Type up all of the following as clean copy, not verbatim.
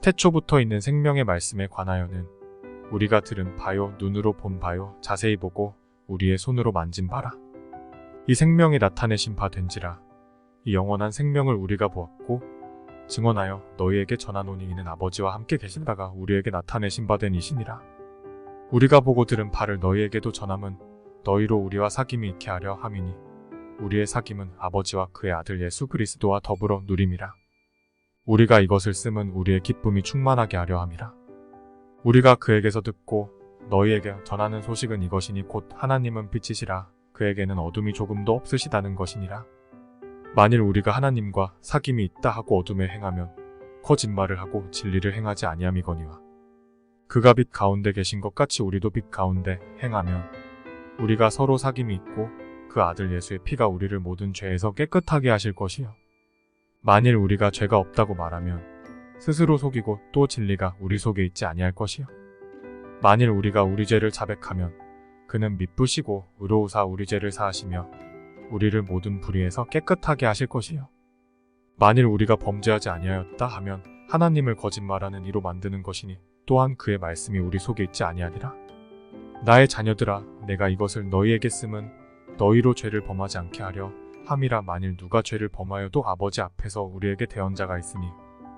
태초부터 있는 생명의 말씀에 관하여는 우리가 들은 바요, 눈으로 본 바요, 자세히 보고 우리의 손으로 만진 바라. 이 생명이 나타내신 바 된지라. 이 영원한 생명을 우리가 보았고 증언하여 너희에게 전하노니 이는 아버지와 함께 계신다가 우리에게 나타내신 바 된 이시니라. 우리가 보고 들은 바를 너희에게도 전함은 너희로 우리와 사귐이 있게 하려 함이니 우리의 사귐은 아버지와 그의 아들 예수 그리스도와 더불어 누림이라. 우리가 이것을 쓰면 우리의 기쁨이 충만하게 하려 함이라. 우리가 그에게서 듣고 너희에게 전하는 소식은 이것이니 곧 하나님은 빛이시라 그에게는 어둠이 조금도 없으시다는 것이니라. 만일 우리가 하나님과 사귐이 있다 하고 어둠에 행하면 거짓말을 하고 진리를 행하지 아니함이거니와 그가 빛 가운데 계신 것 같이 우리도 빛 가운데 행하면 우리가 서로 사귐이 있고 그 아들 예수의 피가 우리를 모든 죄에서 깨끗하게 하실 것이요. 만일 우리가 죄가 없다고 말하면 스스로 속이고 또 진리가 우리 속에 있지 아니할 것이요. 만일 우리가 우리 죄를 자백하면 그는 미쁘시고 의로우사 우리 죄를 사하시며 우리를 모든 불의에서 깨끗하게 하실 것이요. 만일 우리가 범죄하지 아니하였다 하면 하나님을 거짓말하는 이로 만드는 것이니 또한 그의 말씀이 우리 속에 있지 아니하니라. 나의 자녀들아 내가 이것을 너희에게 쓰면 너희로 죄를 범하지 않게 하려 함이라. 만일 누가 죄를 범하여도 아버지 앞에서 우리에게 대언자가 있으니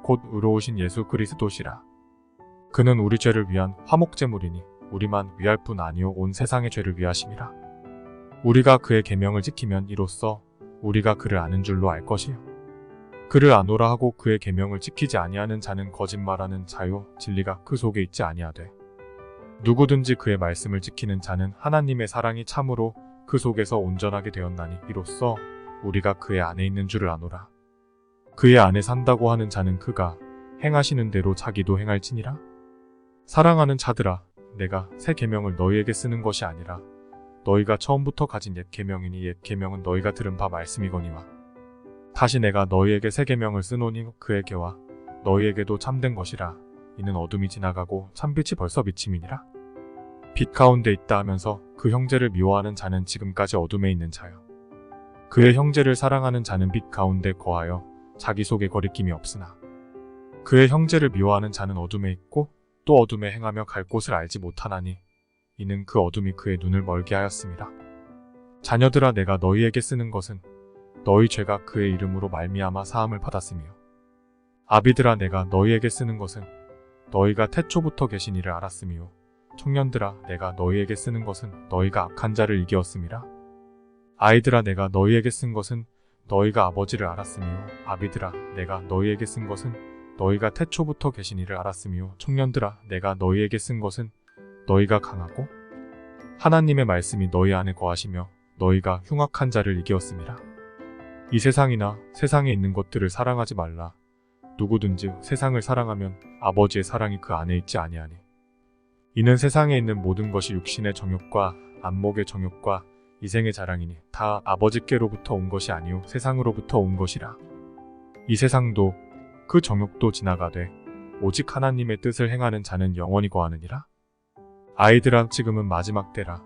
곧 의로우신 예수 그리스도시라. 그는 우리 죄를 위한 화목제물이니 우리만 위할 뿐 아니요 온 세상의 죄를 위하심이라. 우리가 그의 계명을 지키면 이로써 우리가 그를 아는 줄로 알 것이요. 그를 아노라 하고 그의 계명을 지키지 아니하는 자는 거짓말하는 자요 진리가 그 속에 있지 아니하되 누구든지 그의 말씀을 지키는 자는 하나님의 사랑이 참으로 그 속에서 온전하게 되었나니 이로써 우리가 그의 안에 있는 줄을 아노라. 그의 안에 산다고 하는 자는 그가 행하시는 대로 자기도 행할지니라. 사랑하는 자들아 내가 새 계명을 너희에게 쓰는 것이 아니라 너희가 처음부터 가진 옛 계명이니 옛 계명은 너희가 들은 바 말씀이거니와 다시 내가 너희에게 새 계명을 쓰노니 그에게와 너희에게도 참된 것이라. 이는 어둠이 지나가고 참빛이 벌써 비침이니라. 빛 가운데 있다 하면서 그 형제를 미워하는 자는 지금까지 어둠에 있는 자요. 그의 형제를 사랑하는 자는 빛 가운데 거하여 자기 속에 거리낌이 없으나 그의 형제를 미워하는 자는 어둠에 있고 또 어둠에 행하며 갈 곳을 알지 못하나니 이는 그 어둠이 그의 눈을 멀게 하였습니다. 자녀들아 내가 너희에게 쓰는 것은 너희 죄가 그의 이름으로 말미암아 사함을 받았으며 아비들아 내가 너희에게 쓰는 것은 너희가 태초부터 계신 이를 알았으며 청년들아 내가 너희에게 쓰는 것은 너희가 악한 자를 이기었음이라. 아이들아 내가 너희에게 쓴 것은 너희가 아버지를 알았으며 아비들아 내가 너희에게 쓴 것은 너희가 태초부터 계신 이를 알았으며 청년들아 내가 너희에게 쓴 것은 너희가 강하고 하나님의 말씀이 너희 안에 거하시며 너희가 흉악한 자를 이기었음이라. 이 세상이나 세상에 있는 것들을 사랑하지 말라. 누구든지 세상을 사랑하면 아버지의 사랑이 그 안에 있지 아니하니 이는 세상에 있는 모든 것이 육신의 정욕과 안목의 정욕과 이생의 자랑이니 다 아버지께로부터 온 것이 아니요 세상으로부터 온 것이라. 이 세상도 그 정욕도 지나가되 오직 하나님의 뜻을 행하는 자는 영원히 거하느니라. 아이들아 지금은 마지막 때라.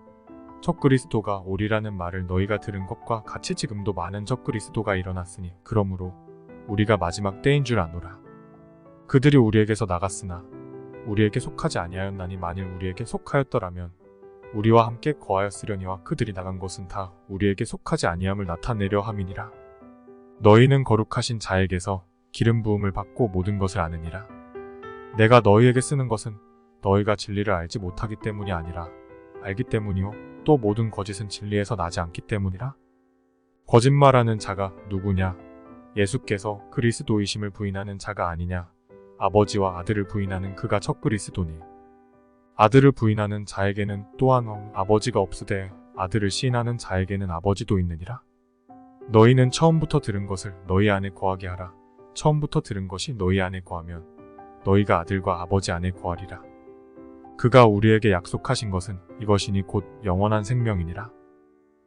적그리스도가 오리라는 말을 너희가 들은 것과 같이 지금도 많은 적그리스도가 일어났으니 그러므로 우리가 마지막 때인 줄 아노라. 그들이 우리에게서 나갔으나 우리에게 속하지 아니하였나니 만일 우리에게 속하였더라면 우리와 함께 거하였으려니와 그들이 나간 것은 다 우리에게 속하지 아니함을 나타내려 함이니라. 너희는 거룩하신 자에게서 기름 부음을 받고 모든 것을 아느니라. 내가 너희에게 쓰는 것은 너희가 진리를 알지 못하기 때문이 아니라 알기 때문이요 또 모든 거짓은 진리에서 나지 않기 때문이라. 거짓말하는 자가 누구냐? 예수께서 그리스도이심을 부인하는 자가 아니냐? 아버지와 아들을 부인하는 그가 적그리스도니 아들을 부인하는 자에게는 또한 아버지가 없으되 아들을 시인하는 자에게는 아버지도 있느니라. 너희는 처음부터 들은 것을 너희 안에 거하게 하라. 처음부터 들은 것이 너희 안에 거하면 너희가 아들과 아버지 안에 거하리라. 그가 우리에게 약속하신 것은 이것이니 곧 영원한 생명이니라.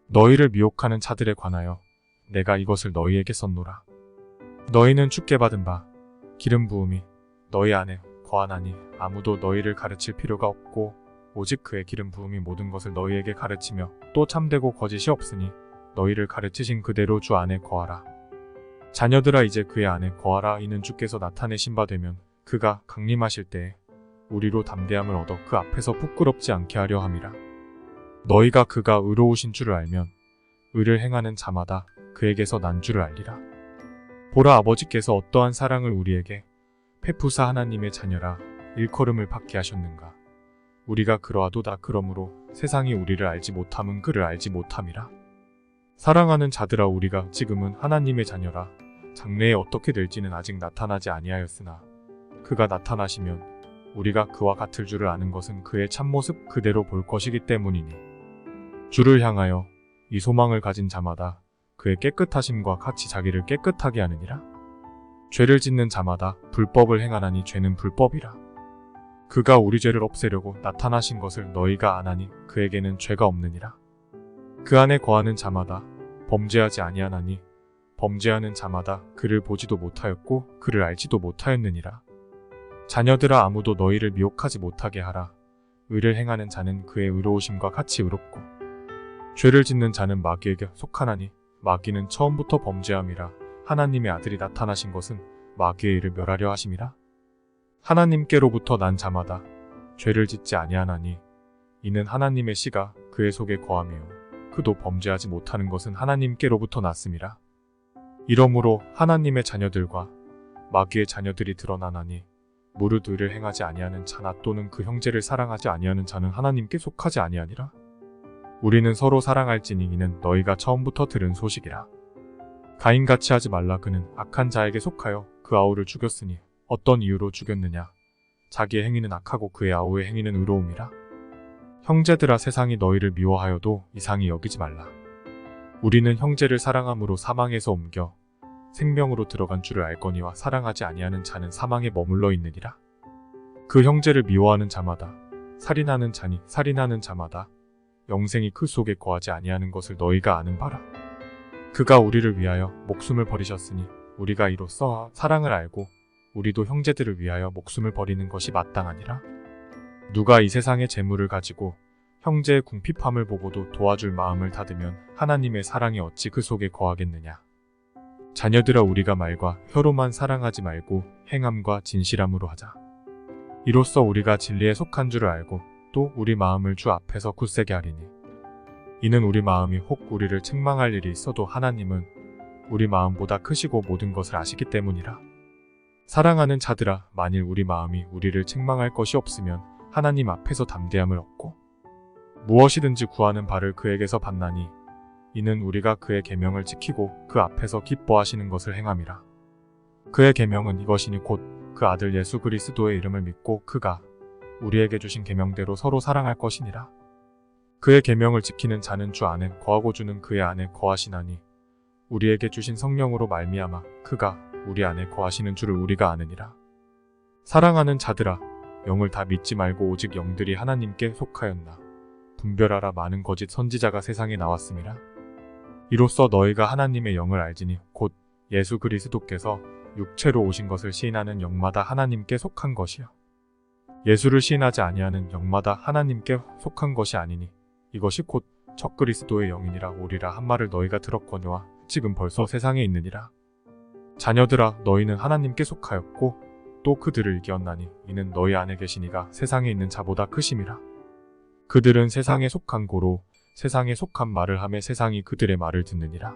너희를 미혹하는 자들에 관하여 내가 이것을 너희에게 썼노라. 너희는 주께 받은 바 기름 부음이 너희 안에 거하나니 아무도 너희를 가르칠 필요가 없고 오직 그의 기름 부음이 모든 것을 너희에게 가르치며 또 참되고 거짓이 없으니 너희를 가르치신 그대로 주 안에 거하라. 자녀들아 이제 그의 안에 거하라. 이는 주께서 나타내신 바 되면 그가 강림하실 때에 우리로 담대함을 얻어 그 앞에서 부끄럽지 않게 하려 함이라. 너희가 그가 의로우신 줄을 알면 의를 행하는 자마다 그에게서 난 줄을 알리라. 보라, 아버지께서 어떠한 사랑을 우리에게 베푸사 하나님의 자녀라 일컬음을 받게 하셨는가. 우리가 그러하도다. 그러므로 세상이 우리를 알지 못함은 그를 알지 못함이라. 사랑하는 자들아, 우리가 지금은 하나님의 자녀라. 장래에 어떻게 될지는 아직 나타나지 아니하였으나 그가 나타나시면 우리가 그와 같을 줄을 아는 것은 그의 참모습 그대로 볼 것이기 때문이니 주를 향하여 이 소망을 가진 자마다 그의 깨끗하심과 같이 자기를 깨끗하게 하느니라. 죄를 짓는 자마다 불법을 행하나니 죄는 불법이라. 그가 우리 죄를 없애려고 나타나신 것을 너희가 아나니 그에게는 죄가 없느니라. 그 안에 거하는 자마다 범죄하지 아니하나니 범죄하는 자마다 그를 보지도 못하였고 그를 알지도 못하였느니라. 자녀들아, 아무도 너희를 미혹하지 못하게 하라. 의를 행하는 자는 그의 의로우심과 같이 의롭고 죄를 짓는 자는 마귀에게 속하나니 마귀는 처음부터 범죄함이라. 하나님의 아들이 나타나신 것은 마귀의 일을 멸하려 하심이라. 하나님께로부터 난 자마다 죄를 짓지 아니하나니 이는 하나님의 씨가 그의 속에 거하며 그도 범죄하지 못하는 것은 하나님께로부터 났음이라. 이러므로 하나님의 자녀들과 마귀의 자녀들이 드러나나니 무릇 의를 행하지 아니하는 자나 또는 그 형제를 사랑하지 아니하는 자는 하나님께 속하지 아니하니라. 우리는 서로 사랑할지니 이는 너희가 처음부터 들은 소식이라. 가인같이 하지 말라. 그는 악한 자에게 속하여 그 아우를 죽였으니 어떤 이유로 죽였느냐. 자기의 행위는 악하고 그의 아우의 행위는 의로움이라. 형제들아, 세상이 너희를 미워하여도 이상히 여기지 말라. 우리는 형제를 사랑함으로 사망에서 옮겨 생명으로 들어간 줄을 알거니와 사랑하지 아니하는 자는 사망에 머물러 있느니라. 그 형제를 미워하는 자마다 살인하는 자니 살인하는 자마다 영생이 그 속에 거하지 아니하는 것을 너희가 아는 바라. 그가 우리를 위하여 목숨을 버리셨으니 우리가 이로써 사랑을 알고 우리도 형제들을 위하여 목숨을 버리는 것이 마땅하니라. 누가 이 세상의 재물을 가지고 형제의 궁핍함을 보고도 도와줄 마음을 닫으면 하나님의 사랑이 어찌 그 속에 거하겠느냐. 자녀들아, 우리가 말과 혀로만 사랑하지 말고 행함과 진실함으로 하자. 이로써 우리가 진리에 속한 줄을 알고 또 우리 마음을 주 앞에서 굳세게 하리니 이는 우리 마음이 혹 우리를 책망할 일이 있어도 하나님은 우리 마음보다 크시고 모든 것을 아시기 때문이라. 사랑하는 자들아, 만일 우리 마음이 우리를 책망할 것이 없으면 하나님 앞에서 담대함을 얻고 무엇이든지 구하는 바를 그에게서 받나니 이는 우리가 그의 계명을 지키고 그 앞에서 기뻐하시는 것을 행함이라. 그의 계명은 이것이니 곧 그 아들 예수 그리스도의 이름을 믿고 그가 우리에게 주신 계명대로 서로 사랑할 것이니라. 그의 계명을 지키는 자는 주 안에 거하고 주는 그의 안에 거하시나니 우리에게 주신 성령으로 말미암아 그가 우리 안에 거하시는 줄을 우리가 아느니라. 사랑하는 자들아, 영을 다 믿지 말고 오직 영들이 하나님께 속하였나 분별하라. 많은 거짓 선지자가 세상에 나왔음이라. 이로써 너희가 하나님의 영을 알지니 곧 예수 그리스도께서 육체로 오신 것을 시인하는 영마다 하나님께 속한 것이요 예수를 시인하지 아니하는 영마다 하나님께 속한 것이 아니니 이것이 곧 적그리스도의 영이니라. 오리라 한 말을 너희가 들었거니와 지금 벌써 세상에 있느니라. 자녀들아, 너희는 하나님께 속하였고 또 그들을 이겼나니 이는 너희 안에 계시니가 세상에 있는 자보다 크심이라. 그들은 세상에 속한 고로 세상에 속한 말을 하며 세상이 그들의 말을 듣느니라.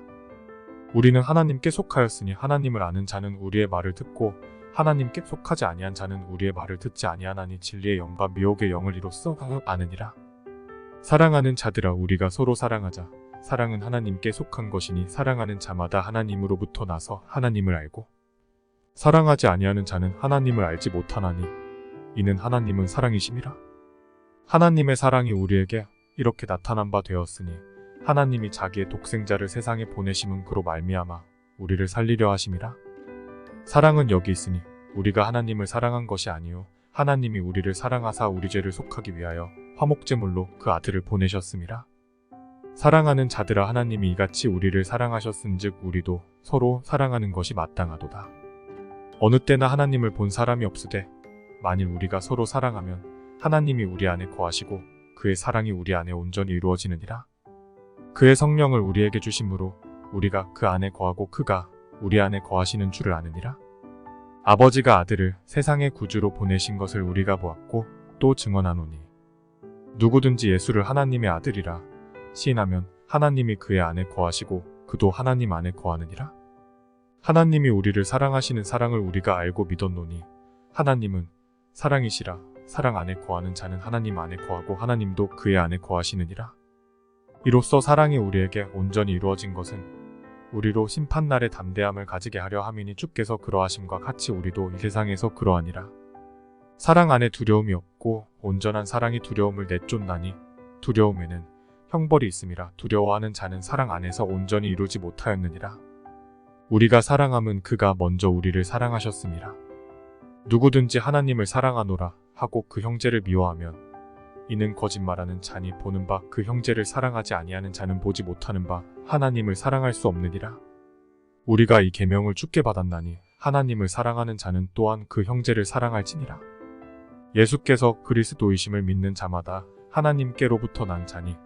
우리는 하나님께 속하였으니 하나님을 아는 자는 우리의 말을 듣고 하나님께 속하지 아니한 자는 우리의 말을 듣지 아니하나니 진리의 영과 미혹의 영을 이로써 아느니라. 사랑하는 자들아, 우리가 서로 사랑하자. 사랑은 하나님께 속한 것이니 사랑하는 자마다 하나님으로부터 나서 하나님을 알고 사랑하지 아니하는 자는 하나님을 알지 못하나니 이는 하나님은 사랑이심이라. 하나님의 사랑이 우리에게 이렇게 나타난 바 되었으니 하나님이 자기의 독생자를 세상에 보내심은 그로 말미암아 우리를 살리려 하심이라. 사랑은 여기 있으니 우리가 하나님을 사랑한 것이 아니요 하나님이 우리를 사랑하사 우리 죄를 속하기 위하여 화목제물로 그 아들을 보내셨음이라. 사랑하는 자들아, 하나님이 이같이 우리를 사랑하셨은즉 우리도 서로 사랑하는 것이 마땅하도다. 어느 때나 하나님을 본 사람이 없으되 만일 우리가 서로 사랑하면 하나님이 우리 안에 거하시고 그의 사랑이 우리 안에 온전히 이루어지느니라. 그의 성령을 우리에게 주심으로 우리가 그 안에 거하고 그가 우리 안에 거하시는 줄을 아느니라. 아버지가 아들을 세상의 구주로 보내신 것을 우리가 보았고 또 증언하노니 누구든지 예수를 하나님의 아들이라 시인하면 하나님이 그의 안에 거하시고 그도 하나님 안에 거하느니라. 하나님이 우리를 사랑하시는 사랑을 우리가 알고 믿었노니 하나님은 사랑이시라. 사랑 안에 거하는 자는 하나님 안에 거하고 하나님도 그의 안에 거하시느니라. 이로써 사랑이 우리에게 온전히 이루어진 것은 우리로 심판날의 담대함을 가지게 하려 함이니 주께서 그러하심과 같이 우리도 이 세상에서 그러하니라. 사랑 안에 두려움이 없고 온전한 사랑이 두려움을 내쫓나니 두려움에는 형벌이 있음이라. 두려워하는 자는 사랑 안에서 온전히 이루지 못하였느니라. 우리가 사랑함은 그가 먼저 우리를 사랑하셨음이라. 누구든지 하나님을 사랑하노라 하고 그 형제를 미워하면 이는 거짓말하는 자니 보는 바 그 형제를 사랑하지 아니하는 자는 보지 못하는 바 하나님을 사랑할 수 없느니라. 우리가 이 계명을 주께 받았나니 하나님을 사랑하는 자는 또한 그 형제를 사랑할지니라. 예수께서 그리스도이심을 믿는 자마다 하나님께로부터 난 자니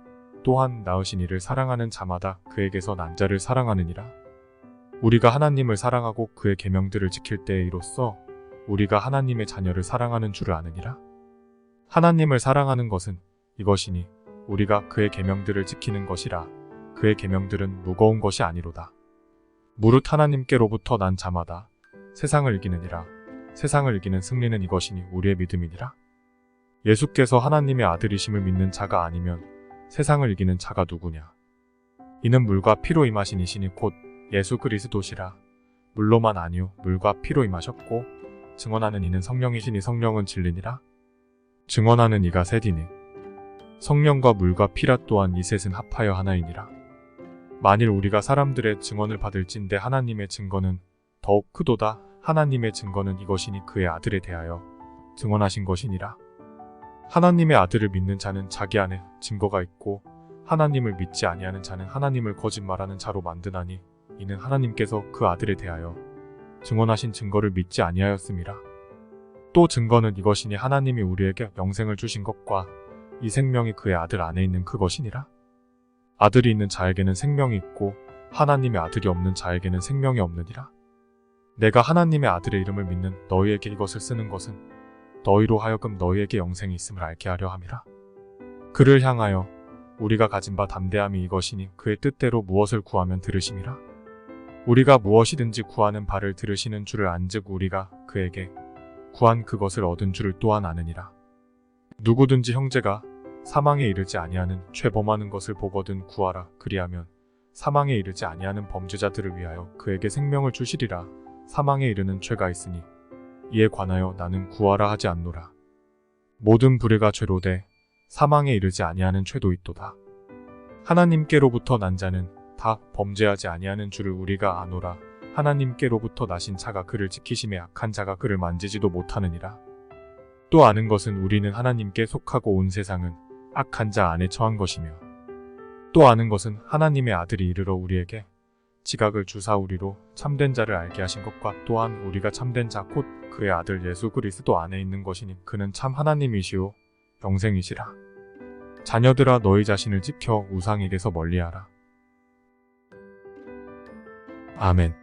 또한 낳으신 이를 사랑하는 자마다 그에게서 난 자를 사랑하느니라. 우리가 하나님을 사랑하고 그의 계명들을 지킬 때에 이로써 우리가 하나님의 자녀를 사랑하는 줄을 아느니라. 하나님을 사랑하는 것은 이것이니 우리가 그의 계명들을 지키는 것이라. 그의 계명들은 무거운 것이 아니로다. 무릇 하나님께로부터 난 자마다 세상을 이기느니라. 세상을 이기는 승리는 이것이니 우리의 믿음이니라. 예수께서 하나님의 아들이심을 믿는 자가 아니면 세상을 이기는 자가 누구냐. 이는 물과 피로 임하신 이시니 곧 예수 그리스도시라. 물로만 아니요 물과 피로 임하셨고 증언하는 이는 성령이시니 성령은 진리니라. 증언하는 이가 셋이니 성령과 물과 피라. 또한 이 셋은 합하여 하나이니라. 만일 우리가 사람들의 증언을 받을진대 하나님의 증거는 더욱 크도다. 하나님의 증거는 이것이니 그의 아들에 대하여 증언하신 것이니라. 하나님의 아들을 믿는 자는 자기 안에 증거가 있고 하나님을 믿지 아니하는 자는 하나님을 거짓말하는 자로 만드나니 이는 하나님께서 그 아들에 대하여 증언하신 증거를 믿지 아니하였음이라. 또 증거는 이것이니 하나님이 우리에게 영생을 주신 것과 이 생명이 그의 아들 안에 있는 그것이니라. 아들이 있는 자에게는 생명이 있고 하나님의 아들이 없는 자에게는 생명이 없느니라. 내가 하나님의 아들의 이름을 믿는 너희에게 이것을 쓰는 것은 너희로 하여금 너희에게 영생이 있음을 알게 하려 함이라. 그를 향하여 우리가 가진 바 담대함이 이것이니 그의 뜻대로 무엇을 구하면 들으심이라. 우리가 무엇이든지 구하는 바를 들으시는 줄을 안즉 우리가 그에게 구한 그것을 얻은 줄을 또한 아느니라. 누구든지 형제가 사망에 이르지 아니하는 죄 범하는 것을 보거든 구하라. 그리하면 사망에 이르지 아니하는 범죄자들을 위하여 그에게 생명을 주시리라. 사망에 이르는 죄가 있으니 이에 관하여 나는 구하라 하지 않노라. 모든 불의가 죄로되 사망에 이르지 아니하는 죄도 있도다. 하나님께로부터 난 자는 다 범죄하지 아니하는 줄을 우리가 아노라. 하나님께로부터 나신 자가 그를 지키심에 악한 자가 그를 만지지도 못하느니라. 또 아는 것은 우리는 하나님께 속하고 온 세상은 악한 자 안에 처한 것이며 또 아는 것은 하나님의 아들이 이르러 우리에게 지각을 주사 우리로 참된 자를 알게 하신 것과 또한 우리가 참된 자 곧 그의 아들 예수 그리스도 안에 있는 것이니 그는 참 하나님이시오 영생이시라. 자녀들아 너희 자신을 지켜 우상에게서 멀리하라. 아멘.